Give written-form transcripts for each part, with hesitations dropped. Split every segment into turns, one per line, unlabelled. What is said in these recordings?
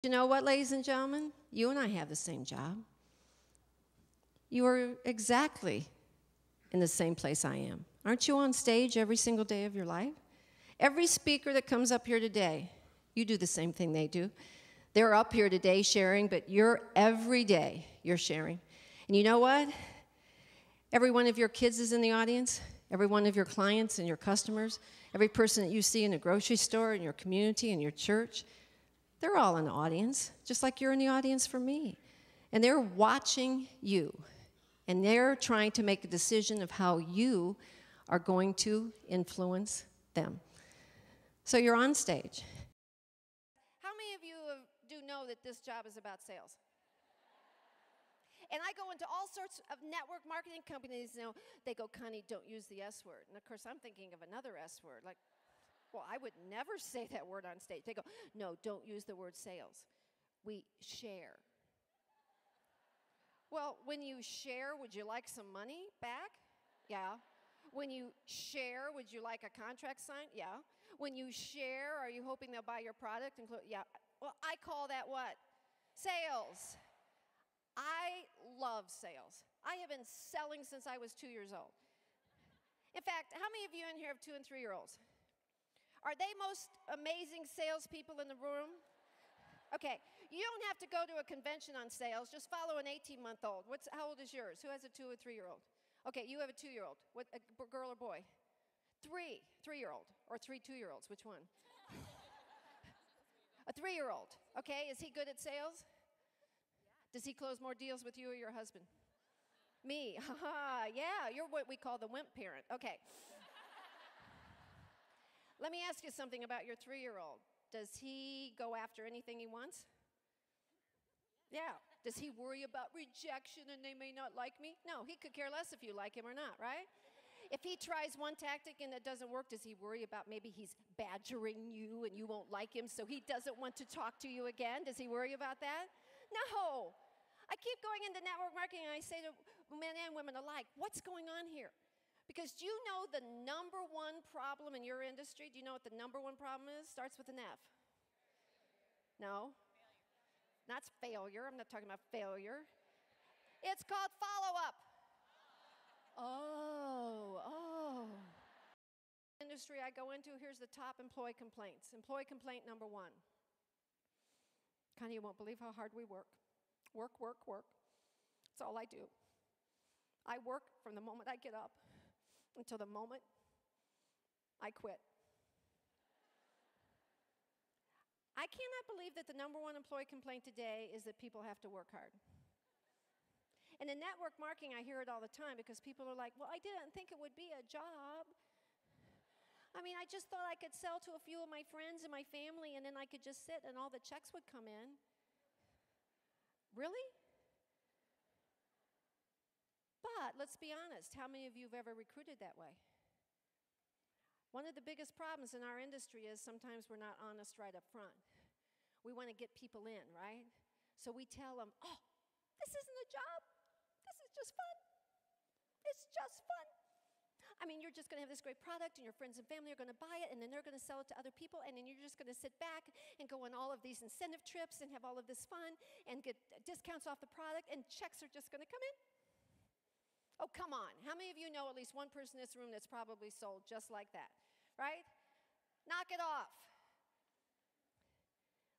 You know what, ladies and gentlemen? You and I have the same job. You are exactly in the same place I am. Aren't you on stage every single day of your life? Every speaker that comes up here today, you do the same thing they do. They're up here today sharing, but every day you're sharing. And you know what? Every one of your kids is in the audience. Every one of your clients and your customers, every person that you see in the grocery store, in your community, in your church, they're all in the audience, just like you're in the audience for me. And they're watching you. And they're trying to make a decision of how you are going to influence them. So you're on stage. How many of you do know that this job is about sales? And I go into all sorts of network marketing companies, they go, Connie, don't use the S word. And of course, I'm thinking of another S word, like, well, I would never say that word on stage. They go, no, don't use the word sales. We share. Well, when you share, would you like some money back? Yeah. When you share, would you like a contract signed? Yeah. When you share, are you hoping they'll buy your product? Yeah. Well, I call that what? Sales. I love sales. I have been selling since I was 2 years old. In fact, how many of you in here have 2- and 3-year-olds? Are they most amazing salespeople in the room? Okay, you don't have to go to a convention on sales. Just follow an 18-month-old. How old is yours? Who has a 2- or 3-year-old? Okay, you have a 2-year-old. What, a girl or boy? 3-year-old, or 3 2-year-olds. Which one? A 3-year-old. Okay, is he good at sales? Does he close more deals with you or your husband? Me. Haha, yeah, you're what we call the wimp parent. Okay. Let me ask you something about your 3-year-old. Does he go after anything he wants? Yeah. Does he worry about rejection and they may not like me? No, he could care less if you like him or not, right? If he tries one tactic and it doesn't work, does he worry about maybe he's badgering you and you won't like him, so he doesn't want to talk to you again? Does he worry about that? No. I keep going into network marketing and I say to men and women alike, what's going on here? Because do you know the #1 problem in your industry? Do you know what the #1 problem is? Starts with an F. No? Not failure. I'm not talking about failure. It's called follow-up. Oh. Industry I go into, here's the top employee complaints. Employee complaint #1. Connie, you won't believe how hard we work. Work. That's all I do. I work from the moment I get up until the moment I quit. I cannot believe that the #1 employee complaint today is that people have to work hard. And in network marketing, I hear it all the time because people are like, well, I didn't think it would be a job. I mean, I just thought I could sell to a few of my friends and my family, and then I could just sit and all the checks would come in. Really? But let's be honest, how many of you have ever recruited that way? One of the biggest problems in our industry is sometimes we're not honest right up front. We want to get people in, right? So we tell them, oh, this isn't a job. This is just fun. It's just fun. I mean, you're just going to have this great product, and your friends and family are going to buy it, and then they're going to sell it to other people, and then you're just going to sit back and go on all of these incentive trips and have all of this fun and get discounts off the product, and checks are just going to come in. Oh, come on. How many of you know at least one person in this room that's probably sold just like that, right? Knock it off.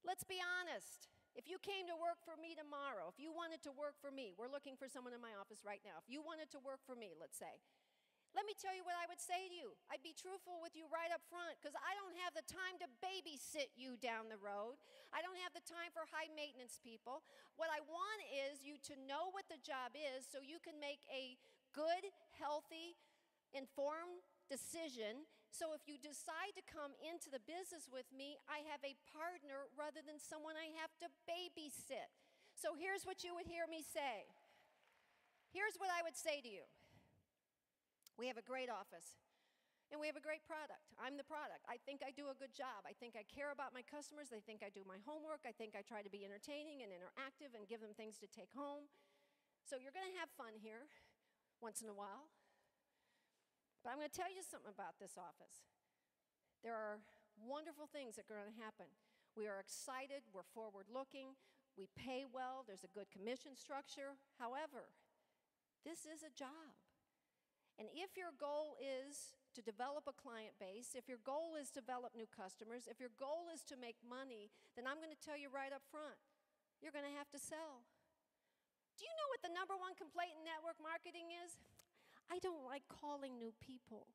Let's be honest. If you came to work for me tomorrow, if you wanted to work for me, we're looking for someone in my office right now. If you wanted to work for me, let's say, let me tell you what I would say to you. I'd be truthful with you right up front because I don't have the time to babysit you down the road. I don't have the time for high maintenance people. What I want is you to know what the job is so you can make a good, healthy, informed decision. So if you decide to come into the business with me, I have a partner rather than someone I have to babysit. So here's what you would hear me say. Here's what I would say to you. We have a great office, and we have a great product. I'm the product. I think I do a good job. I think I care about my customers. I think I do my homework. I think I try to be entertaining and interactive and give them things to take home. So you're going to have fun here once in a while. But I'm going to tell you something about this office. There are wonderful things that are going to happen. We are excited, we're forward-looking, we pay well, there's a good commission structure. However, this is a job. And if your goal is to develop a client base, if your goal is to develop new customers, if your goal is to make money, then I'm going to tell you right up front, you're going to have to sell. Do you know what the #1 complaint in network marketing is? I don't like calling new people.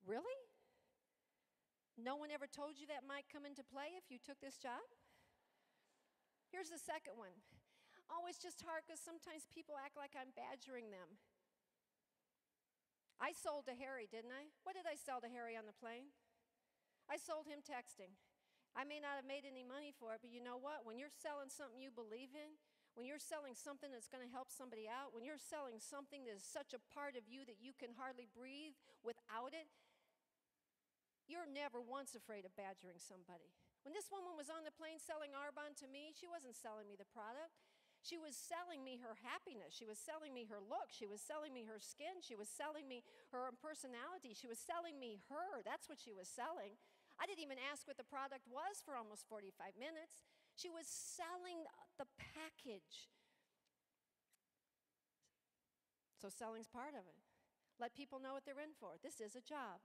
Really? No one ever told you that might come into play if you took this job? Here's the second one. Oh, it's just hard because sometimes people act like I'm badgering them. I sold to Harry, didn't I? What did I sell to Harry on the plane? I sold him texting. I may not have made any money for it, but you know what? When you're selling something you believe in, when you're selling something that's going to help somebody out, when you're selling something that is such a part of you that you can hardly breathe without it, you're never once afraid of badgering somebody. When this woman was on the plane selling Arbonne to me, she wasn't selling me the product. She was selling me her happiness. She was selling me her look. She was selling me her skin. She was selling me her personality. She was selling me her. That's what she was selling. I didn't even ask what the product was for almost 45 minutes. She was selling the package. So selling's part of it. Let people know what they're in for. This is a job.